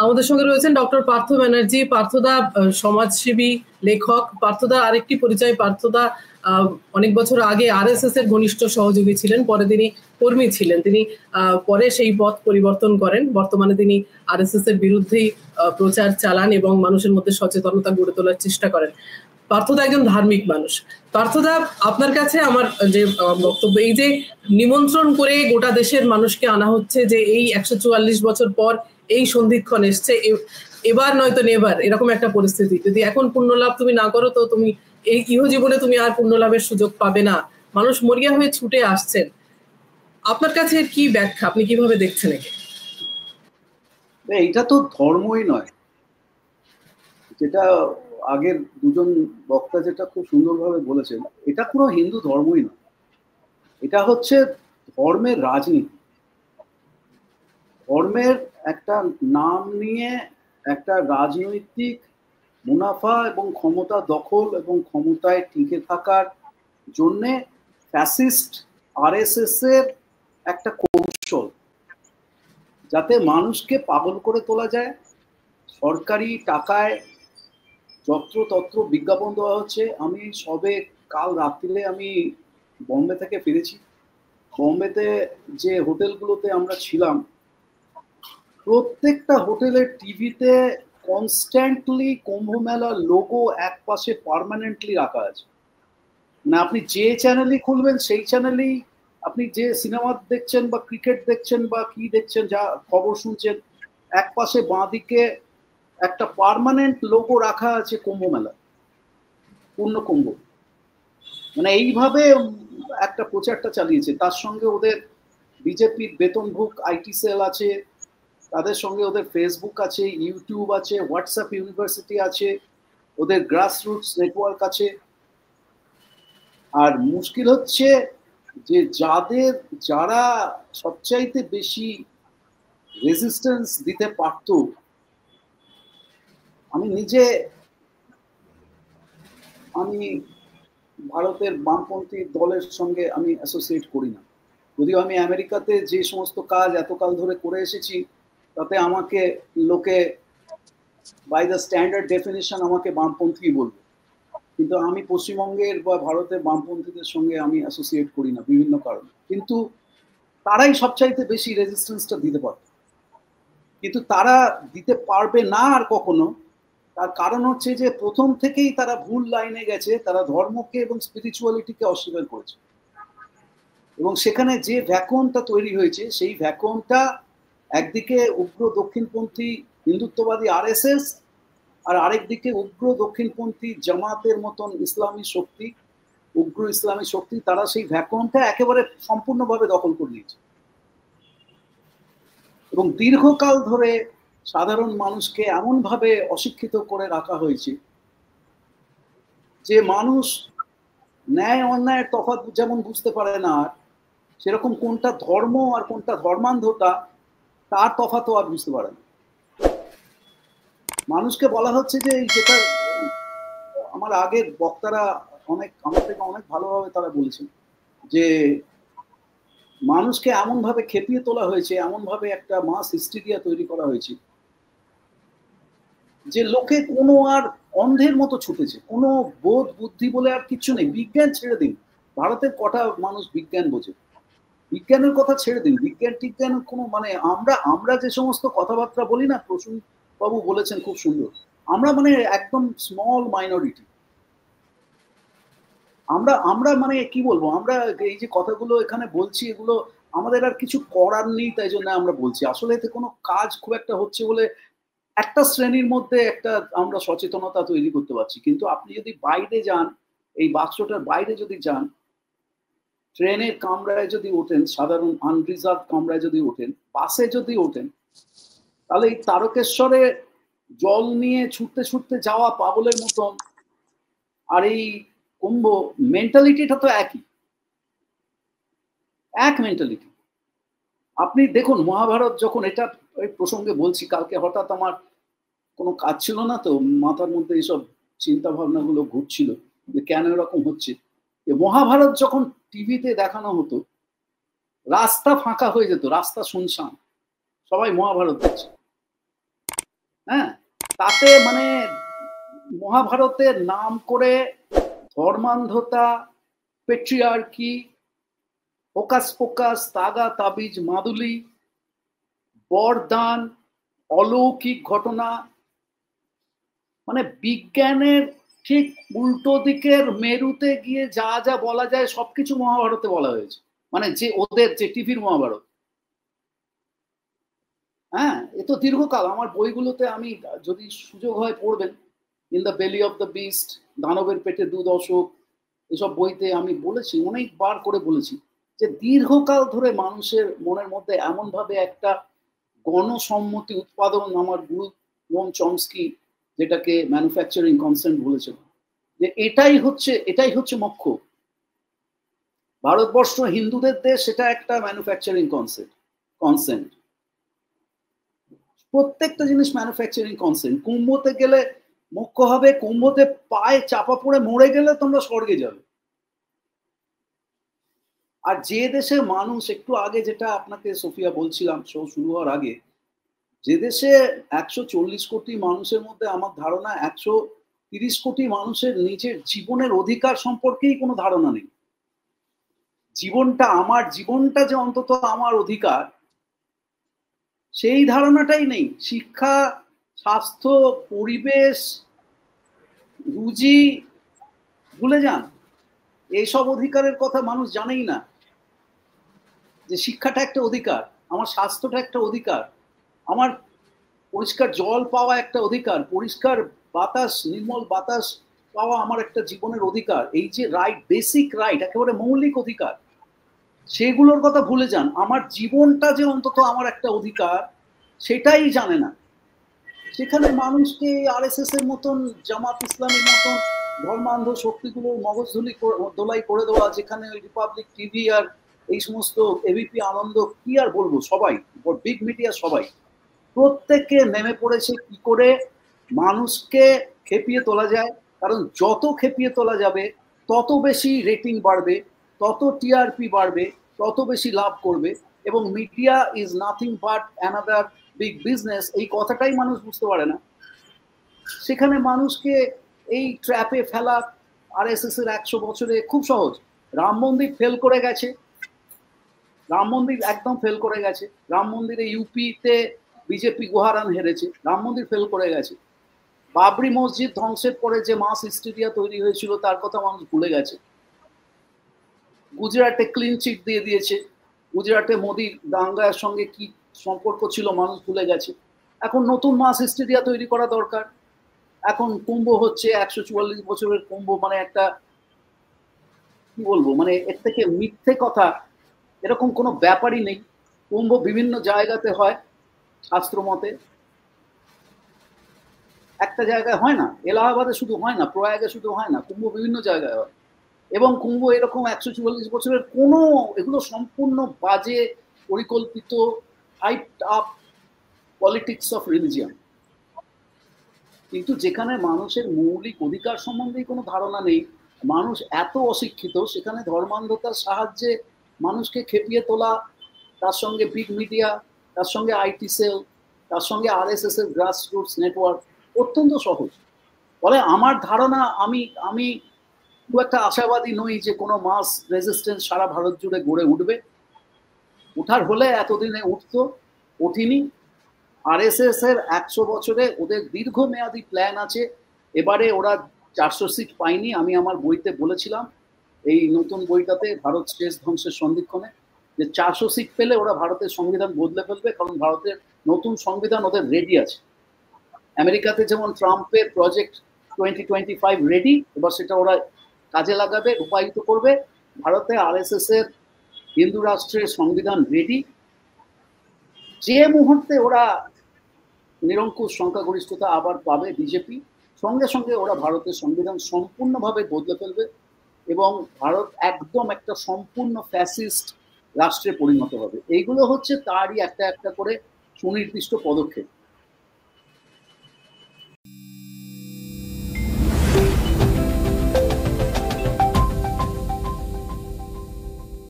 আমাদের সঙ্গে রয়েছেন ডক্টর পার্থ ব্যানার্জি। পার্থদা সমাজসেবী, লেখক। পার্থদা আরেকটি পরিচয়, পার্থদা অনেক বছর আগে আরএসএস এর ঘনিষ্ঠ সহযোগী ছিলেন, পরে তিনি কর্মী ছিলেন। তিনি পরে সেই পথ পরিবর্তন করেন। বর্তমানে তিনি আরএসএস এর বিরুদ্ধেই প্রচার চালান এবং মানুষের মধ্যে সচেতনতা গড়ে তোলার চেষ্টা করেন। পার্থদা একজন ধার্মিক মানুষ। পার্থদা, আপনার কাছে আমার যে বক্তব্য, এই যে নিমন্ত্রণ করে গোটা দেশের মানুষকে আনা হচ্ছে যে এই 144 বছর পর এই সন্ধিক্ষণ এসছে, এবার নয়তো নেবার, এরকম একটা পরিস্থিতি, যদি এখন পুণ্যলাভ তুমি না করো তো তুমি এই ইহজীবনে তুমি আর পুণ্যলাভের সুযোগ পাবে না, মানুষ মরিয়া হয়ে ছুটে আসছেন, আপনার কাছে কি ব্যাখ্যা, আপনি কিভাবে দেখছেন একে? এটা তো ধর্মই নয়, যেটা আগের দুজন বক্তা যেটা খুব সুন্দরভাবে বলেছেন, এটা কোনো হিন্দু ধর্মই নয়, এটা হচ্ছে ধর্মের রাজনীতি। ধর্মের একটা নাম নিয়ে একটা রাজনৈতিক মুনাফা এবং ক্ষমতা দখল এবং ক্ষমতায় টিকে থাকার জন্যে ফ্যাসিস্ট আরএসএস এর একটা কৌশল, যাতে মানুষকে পাগল করে তোলা যায়। সরকারি টাকায় যত্রতত্র বিজ্ঞাপন দেওয়া হচ্ছে। আমি সবে কাল রাত্রিরে আমি বম্বে থেকে ফিরেছি। বম্বেতে যে হোটেলগুলোতে আমরা ছিলাম, প্রত্যেকটা হোটেলের টিভিতে কনস্ট্যান্টলি কুম্ভ মেলার লোগো এক পাশে পার্মানেন্টলি রাখা আছে। মানে আপনি যে চ্যানেলই খুলবেন সেই চ্যানেলেই আপনি যে সিনেমা দেখছেন বা ক্রিকেট দেখছেন বা কি দেখছেন, যা খবর শুনছেন, এক পাশে বাঁ দিকে একটা পার্মানেন্ট লোগো রাখা আছে কুম্ভ মেলা, পূর্ণ কুম্ভ। মানে এইভাবে একটা প্রচারটা চালিয়েছে। তার সঙ্গে ওদের বিজেপির বেতনভুক আইটি সেল আছে, তাদের সঙ্গে ওদের ফেসবুক আছে, ইউটিউব আছে, হোয়াটসঅ্যাপ ইউনিভার্সিটি আছে, ওদের গ্রাসরুটস নেটওয়ার্ক আছে। আর মুশকিল হচ্ছে যে যারা সবচাইতে বেশি রেজিস্ট্যান্স দিতে পারত, আমি ভারতের বামপন্থী দলের সঙ্গে আমি অ্যাসোসিয়েট করি না, যদিও আমি আমেরিকাতে যে সমস্ত কাজ এতকাল ধরে করে এসেছি তাতে আমাকে লোকে বাই দ্য স্ট্যান্ডার্ড ডেফিনিশন আমাকে বামপন্থী বলবে, কিন্তু আমি পশ্চিমবঙ্গের বা ভারতের বামপন্থীদের সঙ্গে আমি অ্যাসোসিয়েট করি না বিভিন্ন কারণে। কিন্তু তারাই সবচাইতে বেশি রেজিস্ট্যান্সটা দিতে পারে, কিন্তু তারা দিতে পারবে না আর কখনো। তার কারণ হচ্ছে যে প্রথম থেকেই তারা ভুল লাইনে গেছে, তারা ধর্মকে এবং স্পিরিচুয়ালিটিকে অস্বীকার করেছে, এবং সেখানে যে ভ্যাকুয়ামটা তৈরি হয়েছে সেই ভ্যাকুয়ামটা একদিকে উগ্র দক্ষিণপন্থী হিন্দুত্ববাদী আরএসএস, আর আরেকদিকে উগ্র দক্ষিণপন্থী জামাতের মতন ইসলামী শক্তি, উগ্র ইসলামী শক্তি, তারা সেই ভ্যাকুয়ামটা একেবারে সম্পূর্ণভাবে দখল করে নিয়েছে। এবং দীর্ঘকাল ধরে সাধারণ মানুষকে এমনভাবে অশিক্ষিত করে রাখা হয়েছে যে মানুষ ন্যায় অন্যায়ের তফাৎ যেমন বুঝতে পারে না, আর সেরকম কোনটা ধর্ম আর কোনটা ধর্মান্ধতা তার তফাৎও আর বুঝতে পারে না। মানুষকে বলা হচ্ছে যে যেটা আমার আগের বক্তারা আমার থেকে অনেক ভালোভাবে তারা বলেছেন, যে মানুষকে এমনভাবে খেপিয়ে তোলা হয়েছে, এমনভাবে একটা মাস হিস্টেরিয়া তৈরি করা হয়েছে যে লোকে কোনো আর অন্ধের মতো ছুটেছে, কোনো বোধ বুদ্ধি বলে আর কিছু নেই। বিজ্ঞান ছেড়ে দিন, ভারতের কটা মানুষ বিজ্ঞান বোঝে? বিজ্ঞানের কথা ছেড়ে দিন, বিজ্ঞান টিজ্ঞান কোনো মানে আমরা যে সমস্ত কথাবার্তা বলি না, প্রসূন বাবু বলেছেন খুব সুন্দর, আমরা মানে একদম স্মল মাইনরিটি। আমরা মানে কি বলবো, আমরা এই যে কথাগুলো এখানে বলছি এগুলো আমাদের আর কিছু করার নেই, তাই জন্য আমরা বলছি। আসলে এতে কোনো কাজ খুব একটা হচ্ছে বলে একটা শ্রেণীর মধ্যে একটা আমরা সচেতনতা তৈরি করতে পারছি, কিন্তু আপনি যদি বাইরে যান, এই বাক্সটার বাইরে যদি যান, ট্রেনের কামরায় যদি ওঠেন, সাধারণ আনরিজার্ভ কামরায় যদি ওঠেন, বাসে যদি ওঠেন, তাহলে এই তারকেশ্বরে জল নিয়ে ছুটতে ছুটতে যাওয়া পাগলের মতন আর এই কুম্ভ মেন্টালিটিটা তো এক মেন্টালিটি। আপনি দেখুন মহাভারত যখন, এটা ওই প্রসঙ্গে বলছি, কালকে হঠাৎ আমার কোনো কাজ ছিল না তো মাথার মধ্যে এইসব চিন্তা ভাবনাগুলো ঘুরছিল যে কেন এরকম হচ্ছে। মহাভারত যখন টিভিতে দেখানো হতো, রাস্তা ফাঁকা হয়ে যেত, রাস্তা শুনশান, সবাই মহাভারত দেখছে। হ্যাঁ, তাতে মানে মহাভারতের নাম করে ধর্মান্ধতা, পেট্রিয়ার্কি, ফোকাস ফোকাস, তাগা তাবিজ, মাদুলি, বরদান, অলৌকিক ঘটনা, মানে বিজ্ঞানের ঠিক উল্টো দিকের মেরুতে গিয়ে যা যা বলা যায় সবকিছু মহাভারতে বলা হয়েছে, মানে যে ওদের যে টিভির মহাভারত। হ্যাঁ, এ তো দীর্ঘকাল আমার বইগুলোতে, আমি যদি সুযোগ হয় পড়বেন, in the belly of the beast, দানবের পেটে 2 দশক, এসব বইতে আমি বলেছি, অনেকবার করে বলেছি যে দীর্ঘকাল ধরে মানুষের মনের মধ্যে এমন ভাবে একটা গণসম্মতি উৎপাদন, আমার গুরু নোম চমস্কি যেটাকে ম্যানুফ্যাকচারিং কনসেন্ট বলেছেন, যে এটাই হচ্ছে মোক্ষ। ভারতবর্ষ হিন্দুদের দেশ, সেটা একটা ম্যানুফ্যাকচারিং কনসেন্ট। প্রত্যেকটা জিনিস ম্যানুফ্যাকচারিং কনসেন্ট। কুম্ভতে গেলে মোক্ষ হবে, কুম্ভতে পায়ে চাপা পড়ে মরে গেলে তোমরা স্বর্গে যাবে। আর যে দেশের মানুষ, একটু আগে যেটা আপনাকে সোফিয়া বলছিলাম শো শুরু হওয়ার আগে, যে দেশে 140 কোটি মানুষের মধ্যে আমার ধারণা 130 কোটি মানুষের নিজের জীবনের অধিকার সম্পর্কেই কোনো ধারণা নেই। আমার জীবনটা যে অন্তত আমার অধিকার, সেই ধারণাটাই নেই। শিক্ষা, স্বাস্থ্য, পরিবেশ, রুজি ভুলে যান, এইসব অধিকারের কথা মানুষ জানেই না। যে শিক্ষাটা একটা অধিকার, আমার স্বাস্থ্যটা একটা অধিকার, আমার পরিষ্কার জল পাওয়া একটা অধিকার, পরিষ্কার বাতাস, নির্মল বাতাস পাওয়া আমার একটা জীবনের অধিকার। এই যে রাইট, বেসিক রাইট, একেবারে মৌলিক অধিকার, সেগুলোর কথা ভুলে যান। আমার জীবনটা যে অন্তত আমার একটা অধিকার, সেটাই জানে না। সেখানে মানুষকে আরএসএস এর মতন, জামাত ইসলামের মতন ধর্মান্ধ শক্তিগুলো মগজধুলি দোলাই করে দেওয়া, যেখানে রিপাবলিক টিভি আর এই সমস্ত এবিপি আনন্দ, কি আর বলবো, সবাই বিগ মিডিয়া সবাই প্রত্যেকে নেমে পড়েছে কি করে মানুষকে খেপিয়ে তোলা যায়। কারণ যত খেপিয়ে তোলা যাবে তত বেশি রেটিং বাড়বে, তত টিআরপি বাড়বে, তত বেশি লাভ করবে। এবং media is nothing but another big business, এই কথাটাই মানুষ বুঝতে পারে না। সেখানে মানুষকে এই ট্র্যাপে ফেলা আরএসএস এর 100 বছরে খুব সহজ। রাম মন্দির ফেল করে গেছে, রাম মন্দির একদম ফেল করে গেছে। রাম মন্দিরে ইউপিতে বিজেপি গুহারান হেরেছে, রাম মন্দির ফেল করে গেছে। বাবরি মসজিদ ধ্বংসের পরে যে মাস হিস্টেরিয়া তৈরি হয়েছিল তার কথা মানুষ ভুলে গেছে। গুজরাটে ক্লিন চিট দিয়ে দিয়েছে, গুজরাটে মোদির দাঙ্গার সঙ্গে কি সম্পর্ক ছিল মানুষ ভুলে গেছে। এখন নতুন মাস হিস্টেরিয়া তৈরি করা দরকার। এখন কুম্ভ হচ্ছে 144 বছরের কুম্ভ, মানে একটা কি বলবো, মানে এর থেকে মিথ্যে কথা এরকম কোনো ব্যাপারই নেই। কুম্ভ বিভিন্ন জায়গাতে হয় শাস্ত্র মতে, একটা জায়গায় হয় না। এলাহাবাদে শুধু হয় না, প্রয়াগে শুধু হয় না, কুম্ভ বিভিন্ন জায়গায় হয়। এবং কুম্ভ এরকম 144 বছরের কোনো, এগুলো সম্পূর্ণ বাজে পরিকল্পিত hyped up politics of religion. কিন্তু যেখানে মানুষের মৌলিক অধিকার সম্বন্ধে কোনো ধারণা নেই, মানুষ এত অশিক্ষিত, সেখানে ধর্মান্ধতার সাহায্যে মানুষকে খেপিয়ে তোলা, তার সঙ্গে বিগ মিডিয়া, তার সঙ্গে আইটি সেল, তার সঙ্গে আরএসএস এর গ্রাসরুটস নেটওয়ার্ক অত্যন্ত সহজ। ফলে আমার ধারণা, আমি খুব একটা আশাবাদী নই যে কোনো মাস রেজিস্ট্যান্স সারা ভারত জুড়ে গড়ে উঠবে। উঠার হলে এতদিনে উঠতো, ওঠেনি। আরএসএস এর 100 বছরে ওদের দীর্ঘমেয়াদী প্ল্যান আছে। এবারে ওরা 400 সিট পায়নি, আমি আমার বইতে বলেছিলাম, এই নতুন বইটাতে, ভারত শেষ ধ্বংসের সন্ধিক্ষণে, যে 400 সিট পেলে ওরা ভারতের সংবিধান বদলে ফেলবে। কারণ ভারতের নতুন সংবিধান ওদের রেডি আছে। আমেরিকাতে যেমন ট্রাম্পের প্রজেক্ট 2025 রেডি, এবার সেটা ওরা কাজে লাগাবে, রূপায়িত করবে। ভারতে আরএসএস এর হিন্দু রাষ্ট্রের সংবিধান রেডি। যে মুহূর্তে ওরা নিরঙ্কুশ সংখ্যাগরিষ্ঠতা আবার পাবে বিজেপি, সঙ্গে সঙ্গে ওরা ভারতের সংবিধান সম্পূর্ণভাবে বদলে ফেলবে এবং ভারত একদম একটা সম্পূর্ণ ফ্যাসিস্ট রাষ্ট্রে পরিণত হবে। এইগুলো হচ্ছে তারই একটা একটা করে সুনির্দিষ্ট পদক্ষেপ।